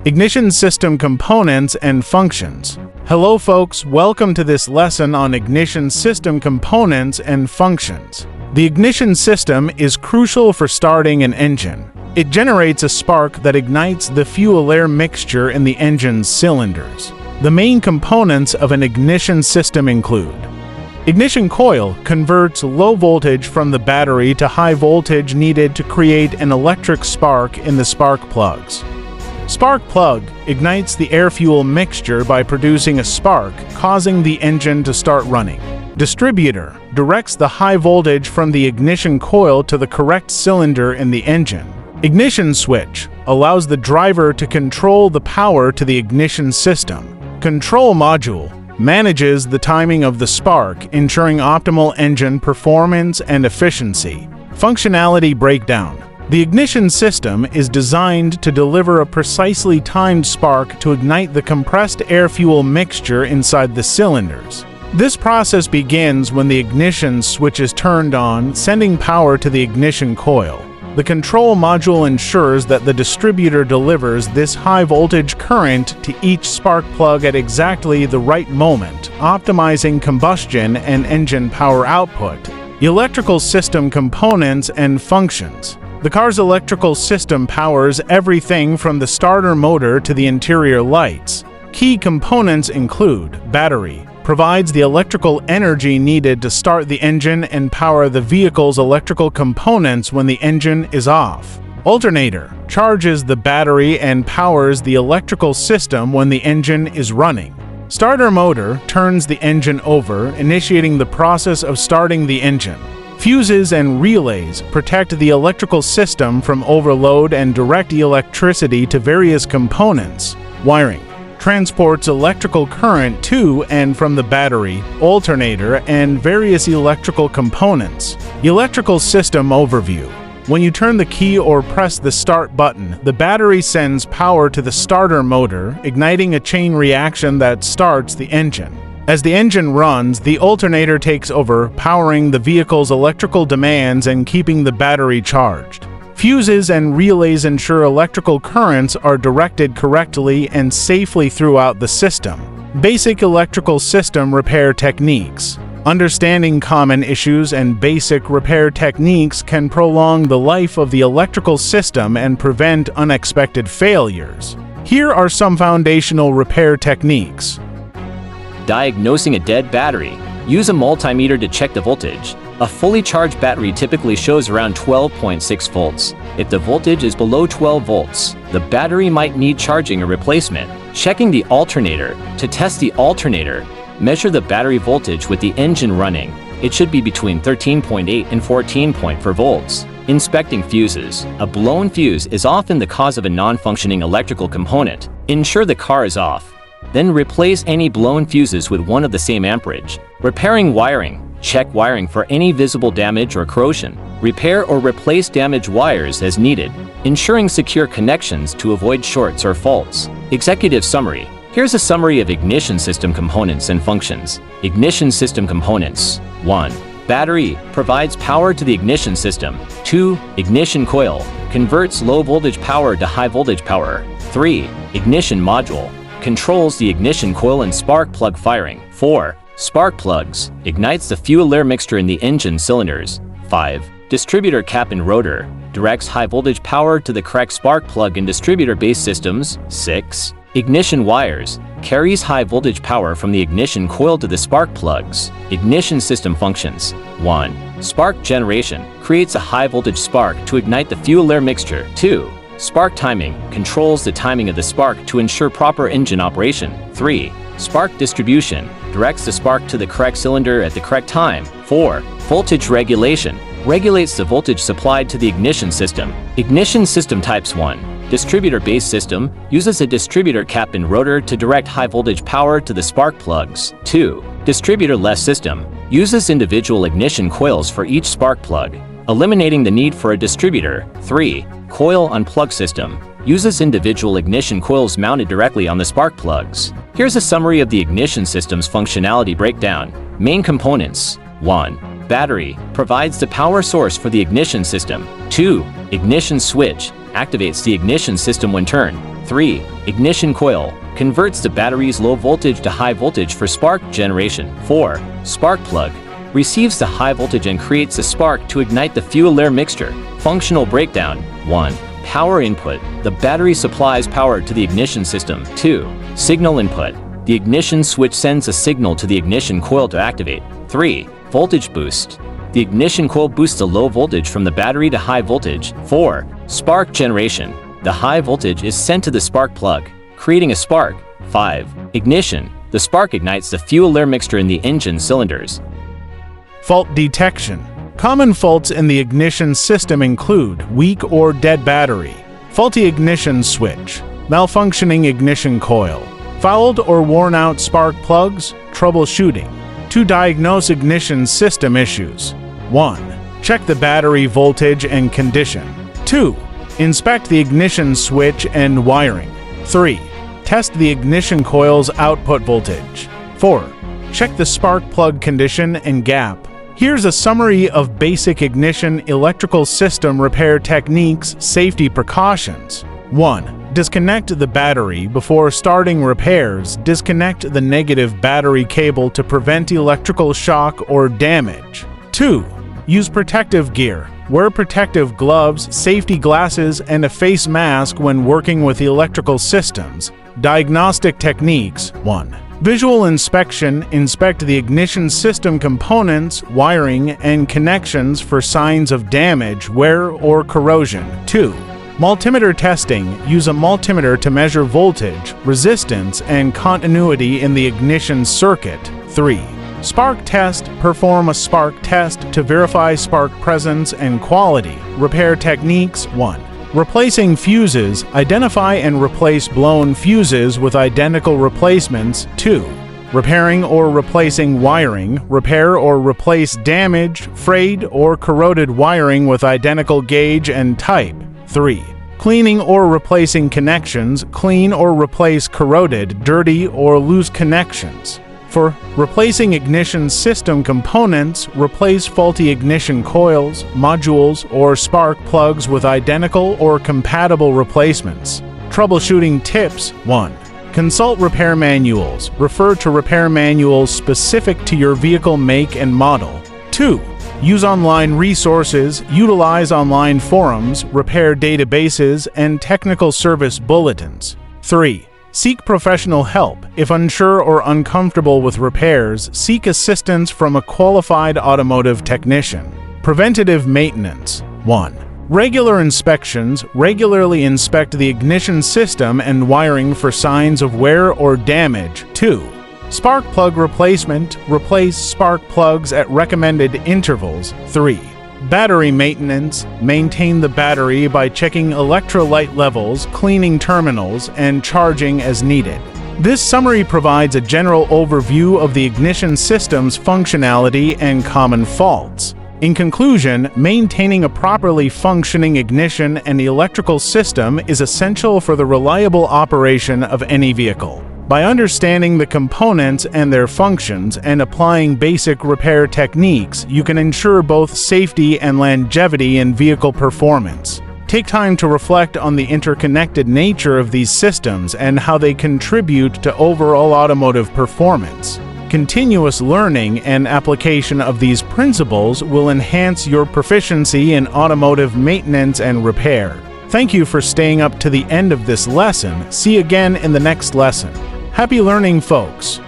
Ignition system components and functions. Hello folks, welcome to this lesson on ignition system components and functions. The ignition system is crucial for starting an engine. It generates a spark that ignites the fuel-air mixture in the engine's cylinders. The main components of an ignition system include: ignition coil converts low voltage from the battery to high voltage needed to create an electric spark in the spark plugs. Spark plug ignites the air-fuel mixture by producing a spark, causing the engine to start running. Distributor directs the high voltage from the ignition coil to the correct cylinder in the engine. Ignition switch allows the driver to control the power to the ignition system. Control module manages the timing of the spark, ensuring optimal engine performance and efficiency. Functionality breakdown. The ignition system is designed to deliver a precisely timed spark to ignite the compressed air-fuel mixture inside the cylinders. This process begins when the ignition switch is turned on, sending power to the ignition coil. The control module ensures that the distributor delivers this high-voltage current to each spark plug at exactly the right moment, optimizing combustion and engine power output. Electrical system components and functions. The car's electrical system powers everything from the starter motor to the interior lights. Key components include: battery provides the electrical energy needed to start the engine and power the vehicle's electrical components when the engine is off. Alternator charges the battery and powers the electrical system when the engine is running. Starter motor turns the engine over, initiating the process of starting the engine. Fuses and relays protect the electrical system from overload and direct electricity to various components. Wiring transports electrical current to and from the battery, alternator, and various electrical components. Electrical system overview. When you turn the key or press the start button, the battery sends power to the starter motor, igniting a chain reaction that starts the engine. As the engine runs, the alternator takes over, powering the vehicle's electrical demands and keeping the battery charged. Fuses and relays ensure electrical currents are directed correctly and safely throughout the system. Basic electrical system repair techniques. Understanding common issues and basic repair techniques can prolong the life of the electrical system and prevent unexpected failures. Here are some foundational repair techniques. Diagnosing a dead battery. Use a multimeter to check the voltage. A fully charged battery typically shows around 12.6 volts. If the voltage is below 12 volts, the battery might need charging or replacement. Checking the alternator. To test the alternator, measure the battery voltage with the engine running. It should be between 13.8 and 14.4 volts. Inspecting fuses. A blown fuse is often the cause of a non-functioning electrical component. Ensure the car is off. Then replace any blown fuses with one of the same amperage. Repairing wiring. Check wiring for any visible damage or corrosion. Repair or replace damaged wires as needed, ensuring secure connections to avoid shorts or faults. Executive summary. Here's a summary of ignition system components and functions. Ignition system components. 1. Battery provides power to the ignition system. 2. Ignition coil converts low voltage power to high voltage power. 3. Ignition module controls the ignition coil and spark plug firing. 4. Spark plugs ignites the fuel-air mixture in the engine cylinders. 5. Distributor cap and rotor directs high voltage power to the correct spark plug in distributor-based systems. 6. Ignition wires carries high voltage power from the ignition coil to the spark plugs. Ignition system functions. 1. Spark generation creates a high voltage spark to ignite the fuel-air mixture. 2. Spark timing controls the timing of the spark to ensure proper engine operation. 3. Spark distribution directs the spark to the correct cylinder at the correct time. 4. Voltage regulation regulates the voltage supplied to the ignition system. Ignition system types. 1. Distributor-based system uses a distributor cap and rotor to direct high voltage power to the spark plugs. 2. Distributor-less system uses individual ignition coils for each spark plug, eliminating the need for a distributor. 3. Coil unplug system uses individual ignition coils mounted directly on the spark plugs. Here's a summary of the ignition system's functionality breakdown. Main components. 1. Battery provides the power source for the ignition system. 2. Ignition switch activates the ignition system when turned. 3. Ignition coil converts the battery's low voltage to high voltage for spark generation. 4. Spark plug receives the high voltage and creates a spark to ignite the fuel-air mixture. Functional breakdown. 1. Power input. The battery supplies power to the ignition system. 2. Signal input. The ignition switch sends a signal to the ignition coil to activate. 3. Voltage boost. The ignition coil boosts the low voltage from the battery to high voltage. 4. Spark generation. The high voltage is sent to the spark plug, creating a spark. 5. Ignition. The spark ignites the fuel-air mixture in the engine cylinders. Fault detection. Common faults in the ignition system include weak or dead battery, faulty ignition switch, malfunctioning ignition coil, fouled or worn out spark plugs. Troubleshooting. To diagnose ignition system issues. 1. Check the battery voltage and condition. 2. Inspect the ignition switch and wiring. 3. Test the ignition coil's output voltage. 4. Check the spark plug condition and gap. Here's a summary of basic ignition electrical system repair techniques, safety precautions. 1. Disconnect the battery before starting repairs. Disconnect the negative battery cable to prevent electrical shock or damage. 2. Use protective gear. Wear protective gloves, safety glasses, and a face mask when working with electrical systems. Diagnostic techniques. 1. Visual inspection. Inspect the ignition system components, wiring, and connections for signs of damage, wear, or corrosion. 2. Multimeter testing. Use a multimeter to measure voltage, resistance, and continuity in the ignition circuit. 3. Spark test. Perform a spark test to verify spark presence and quality. Repair techniques. 1. Replacing fuses. Identify and replace blown fuses with identical replacements. 2. Repairing or replacing wiring. Repair or replace damaged, frayed, or corroded wiring with identical gauge and type. 3. Cleaning or replacing connections. Clean or replace corroded, dirty, or loose connections. For replacing ignition system components, replace faulty ignition coils, modules, or spark plugs with identical or compatible replacements. Troubleshooting tips. 1. Consult repair manuals. Refer to repair manuals specific to your vehicle make and model. 2. Use online resources. Utilize online forums, repair databases, and technical service bulletins. 3. Seek professional help. If unsure or uncomfortable with repairs, seek assistance from a qualified automotive technician. Preventative maintenance. 1. Regular inspections. Regularly inspect the ignition system and wiring for signs of wear or damage. 2. Spark plug replacement. Replace spark plugs at recommended intervals. 3. Battery maintenance. Maintain the battery by checking electrolyte levels, cleaning terminals, and charging as needed. This summary provides a general overview of the ignition system's functionality and common faults. In conclusion, maintaining a properly functioning ignition and electrical system is essential for the reliable operation of any vehicle. By understanding the components and their functions and applying basic repair techniques, you can ensure both safety and longevity in vehicle performance. Take time to reflect on the interconnected nature of these systems and how they contribute to overall automotive performance. Continuous learning and application of these principles will enhance your proficiency in automotive maintenance and repair. Thank you for staying up to the end of this lesson. See you again in the next lesson. Happy learning, folks!